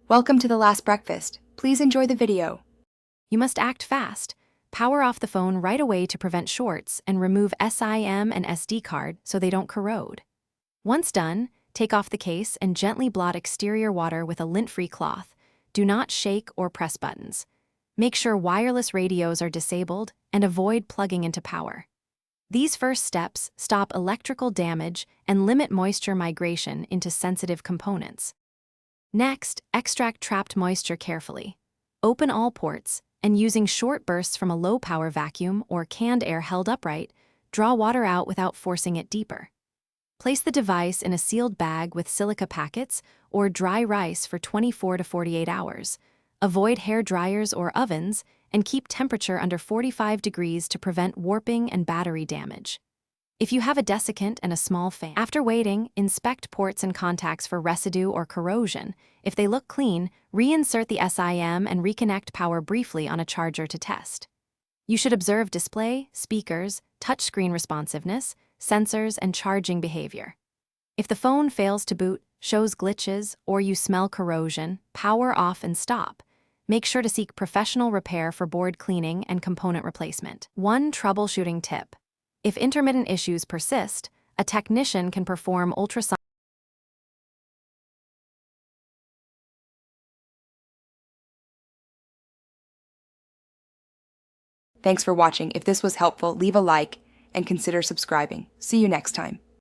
Welcome to the last breakfast. Please enjoy the video. You must act fast. Power off the phone right away to prevent shorts and remove SIM and SD card so they don't corrode. Once done, take off the case and gently blot exterior water with a lint-free cloth. Do not shake or press buttons. Make sure wireless radios are disabled and avoid plugging into power. These first steps stop electrical damage and limit moisture migration into sensitive components. Next, extract trapped moisture carefully. Open all ports, and using short bursts from a low-power vacuum or canned air held upright, draw water out without forcing it deeper. Place the device in a sealed bag with silica packets or dry rice for 24 to 48 hours. Avoid hair dryers or ovens, and keep temperature under 45 degrees to prevent warping and battery damage. If you have a desiccant and a small fan, after waiting, inspect ports and contacts for residue or corrosion. If they look clean, reinsert the SIM and reconnect power briefly on a charger to test. You should observe display, speakers, touchscreen responsiveness, sensors, and charging behavior. If the phone fails to boot, shows glitches, or you smell corrosion, power off and stop. Make sure to seek professional repair for board cleaning and component replacement. One troubleshooting tip. If intermittent issues persist, a technician can perform ultrasonic. Thanks for watching. If this was helpful, leave a like and consider subscribing. See you next time.